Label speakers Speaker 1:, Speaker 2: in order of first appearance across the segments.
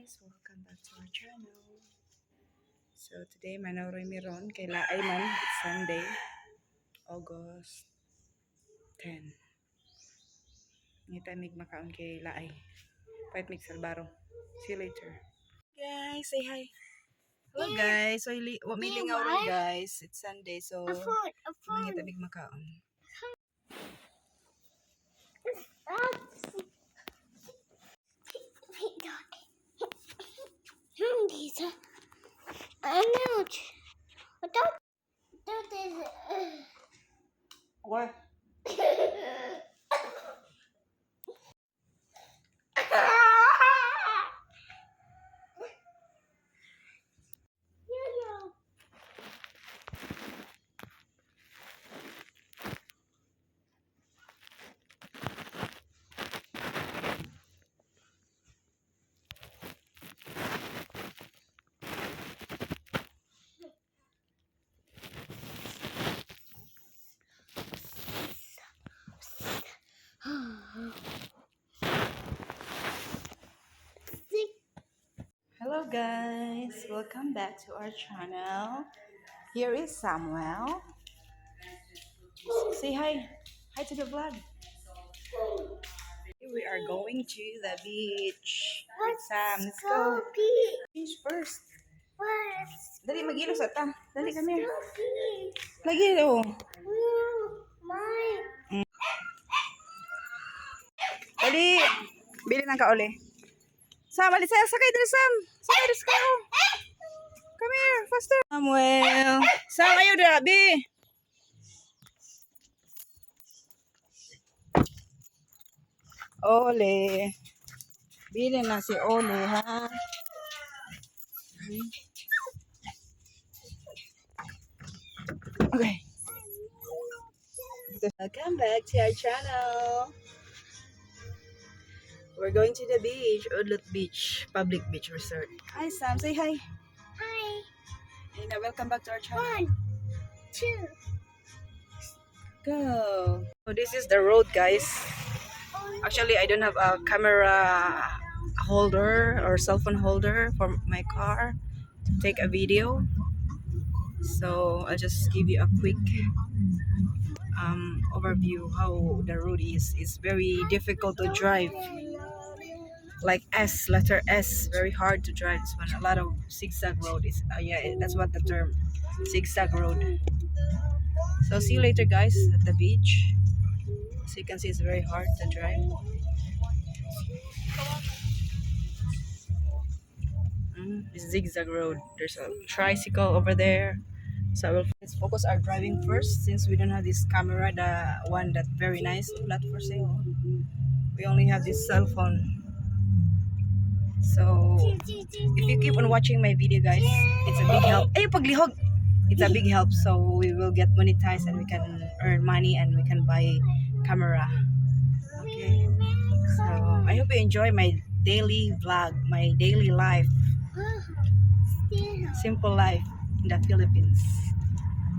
Speaker 1: guys, welcome back to our channel. So today manawroy mi ron kay laay man, it's Sunday, August 10. Ngita mig makaon kay laay. Pait mig salbaro. See you later. Guys, say hi. Hello guys. So may lingaw ron guys. It's Sunday so ngita mig makaon. What? Hello guys, welcome back to our channel. Here is Samuel. Say hi. Hi to the vlog. We are going to the beach with Sam. Let's go. Beach first. Dali, mag-ilos ata. Dali, come here. Lagi, oh. Dali. Bili ng kauli. Sam, alis sa'yo. Sakay dali, Sam. Sakay dali, Sam. Come here, faster. Samuel. Sam, ayaw dali. Ole. Bili na si Ole, ha? Okay. Welcome back to our channel. We're going to the beach, Udlot Beach, public beach resort. Hi Sam, say hi.
Speaker 2: Hi.
Speaker 1: And welcome back to our channel.
Speaker 2: 1, 2.
Speaker 1: Go. So this is the road, guys. Actually, I don't have a camera holder or cell phone holder for my car to take a video. So I'll just give you a quick overview how the road is. It's very difficult to drive. Like S, letter S, very hard to drive. This one, a lot of zigzag road is. Yeah, that's what the term, zigzag road. So see you later, guys, at the beach. So you can see it's very hard to drive. It's zigzag road. There's a tricycle over there. So let's focus our driving first, since we don't have this camera, the one that very nice, not for sale. We only have this cell phone. So if you keep on watching my video, guys, it's a big help. Ay, paglihog! It's a big help, so we will get monetized and we can earn money and we can buy camera. Okay, so I hope you enjoy my daily vlog, my daily life, simple life in the Philippines.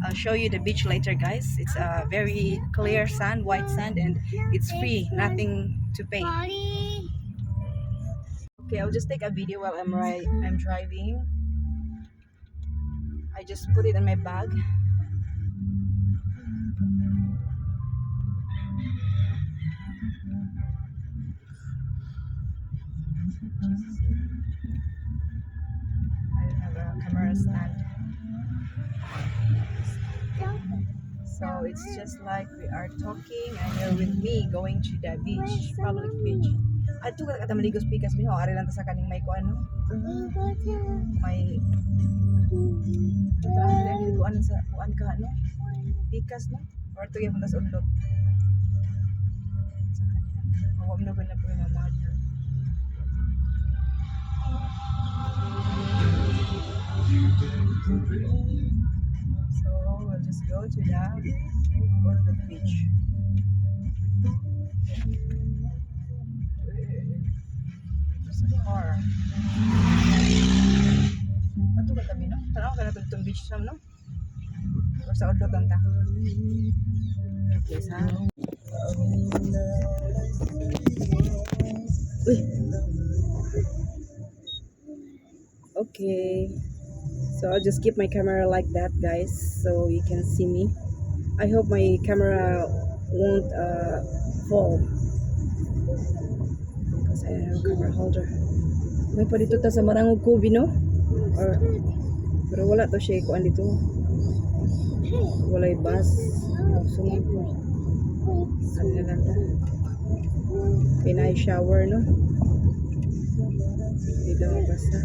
Speaker 1: I'll show you the beach later, guys. It's a very clear sand, white sand, and it's free, nothing to pay. Okay, I'll just take a video while I'm driving. I just put it in my bag. I don't have a camera stand. So it's just like we are talking and you're with me going to the beach, public beach. Ato ka kata maligos pikas mi ho, ari lang ta sa kaning may kuan no. May kuan sa kuan ka no. Pikas no. Or to gyud sa undot. Mawag na na po yung mother. So we'll just go to the beach. There's a car. Ato ka tabi no? Tanaw ka na itong beach sam no? Or sa udot ang ta? Okay, sa? Uy! Okay. So I'll just keep my camera like that, guys, so you can see me. I hope my camera won't fall because I don't have a camera holder. May pa dito ta sa Marangog Kubi, no? Or, pero wala to siya kuan dito. Walay bus. Sunod ko. Ano na lang ta? Pinay shower, no? Dito mabasa.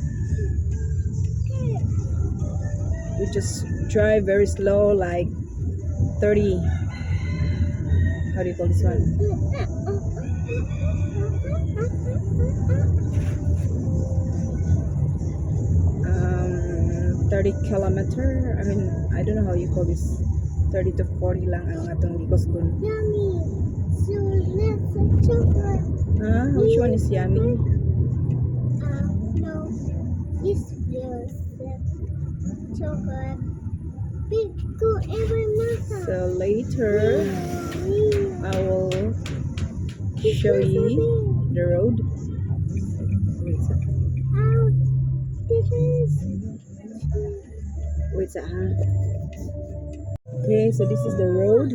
Speaker 1: We just drive very slow, like 30. How do you call this one? 30 kilometer. I mean, I don't know how you call this. 30 to 40 lang ang atong gikos kun.
Speaker 2: Yummy. So let's chocolate.
Speaker 1: Huh? Which one is yummy?
Speaker 2: No. This is chocolate. Big go every month.
Speaker 1: So later, I will show you the road. Wait a second.
Speaker 2: Out. This is.
Speaker 1: Wait a second. Okay, so this is the road.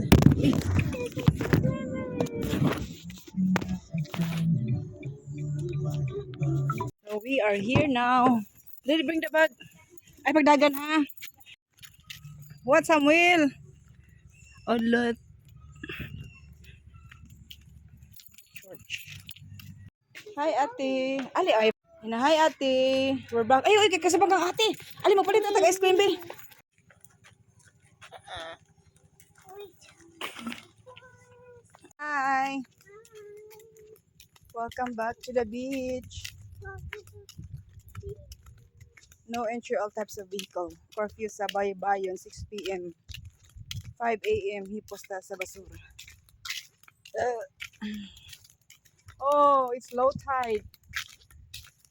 Speaker 1: So we are here now. Let bring the bag. Ay, pagdagan ha. What, Samuel? Oh, look. Church. Hi, ate. Ali, ay. Hi, ate. We're back. Ay, ay, kasabang kang ate. Ali, magpalit na taga-ice cream, be. Hi. Welcome back to the beach. No entry all types of vehicle. Curfew sa Baybayon, 6 p.m. 5 a.m. Hiposta sa basura. Oh, it's low tide.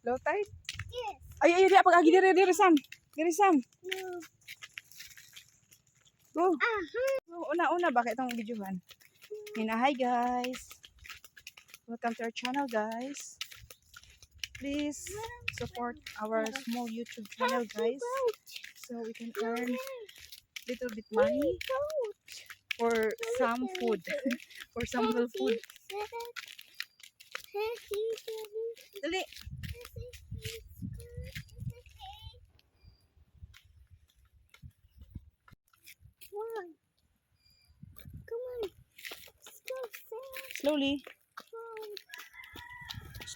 Speaker 1: Low tide?
Speaker 2: Yes.
Speaker 1: Ay, ay, ay, pag-agi, dire, Sam. Dire, Sam.
Speaker 2: No.
Speaker 1: Go. Una, bakit itong videohan? Hi, guys. Welcome to our channel, guys. Please support our small YouTube channel, guys, so we can earn little bit money for some food, for some real food. Dali.
Speaker 2: Come on. Let's go fast.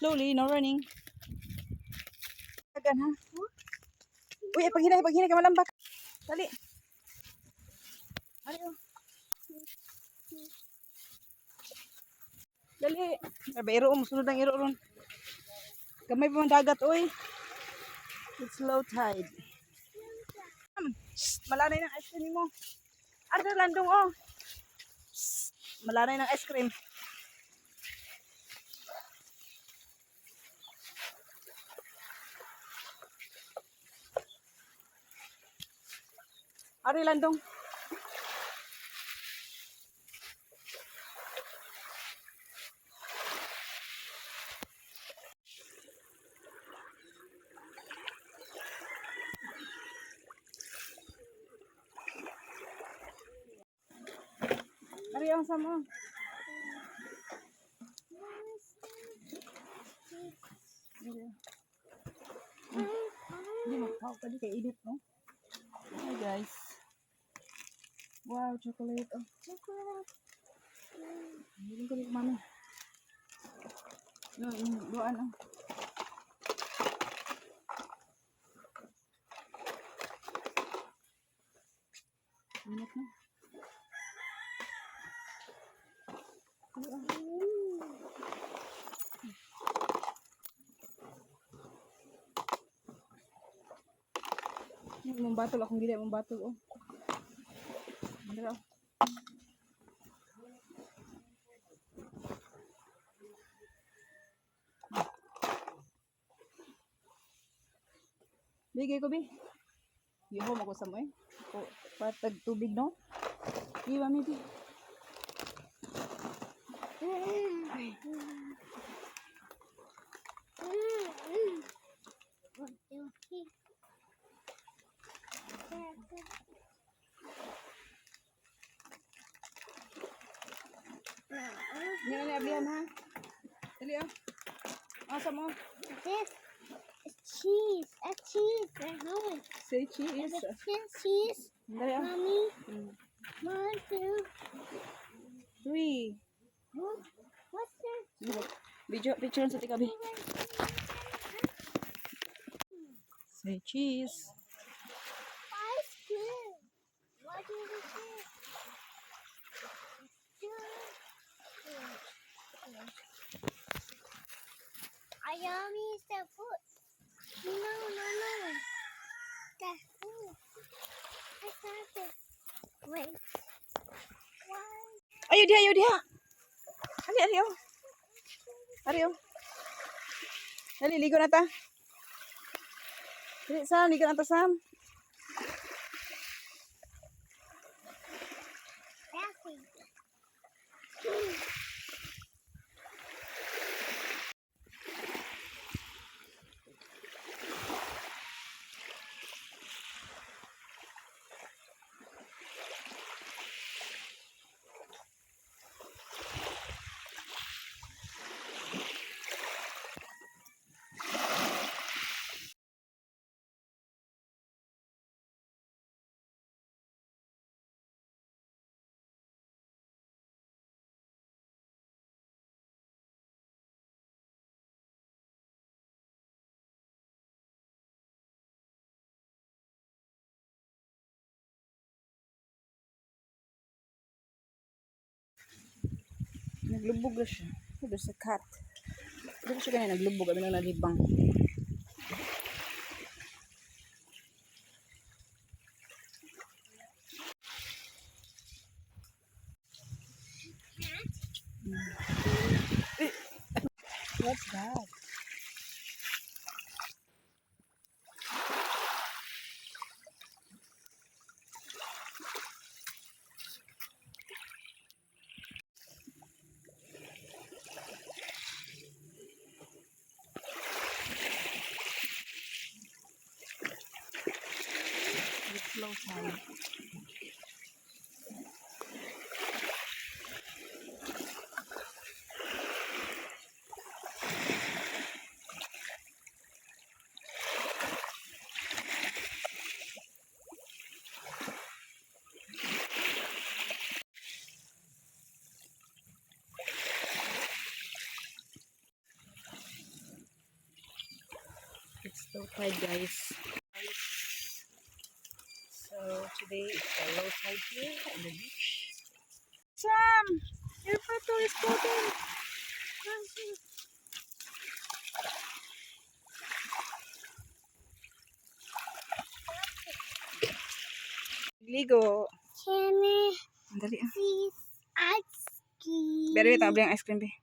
Speaker 1: Slowly, no running. Agan ha. Uy, paghinay ka malambak. Dali. Ano? Dali. Sabi, iro mo, sunod ang iro ron. Kamay pa mang dagat, uy. It's low tide. Malanay ng ice cream mo. Arda, landong, oh. Malanay ng ice cream. Ari, landong. Ari, ang sama. Hindi magkakaw ka di kay edit, no? Hi, guys. Wow, chocolate. Oh. Hindi ko rin mami. Doon, oh. Init na. Mong batol akong gila mong batol, oh. Dara. Bigay ko, bi. Yuho mo ko sa mo, eh. Patag tubig, no? Iwa, mi, bi. yan ha. Dali ah. Asa mo?
Speaker 2: This is cheese. A cheese. I know it.
Speaker 1: Say cheese.
Speaker 2: Cheese.
Speaker 1: Dali ah.
Speaker 2: Mommy.
Speaker 1: Mm.
Speaker 2: 1, 2.
Speaker 1: 3.
Speaker 2: What's that?
Speaker 1: Picture sa tikabi. Say cheese.
Speaker 2: Ice cream. What is it? Ayami is the food. No. The food. I got it. Wait. Why?
Speaker 1: Ayo dia. Ali oh. Ari oh. Dali, ligo na ta. Dali, Sam, ligo na ta, Sam.
Speaker 2: Nothing.
Speaker 1: Naglubog na siya. Ito sa cat. Ito siya ganyan, naglubog. Kami lang nalibang. What's that? It's low tide. It's low tide, guys. So today it's a low tide here on the beach. Sam, your photo is floating. Ligo.
Speaker 2: Can I
Speaker 1: Dali ah.
Speaker 2: see ice cream?
Speaker 1: Pero ito, abli ang ice cream, be.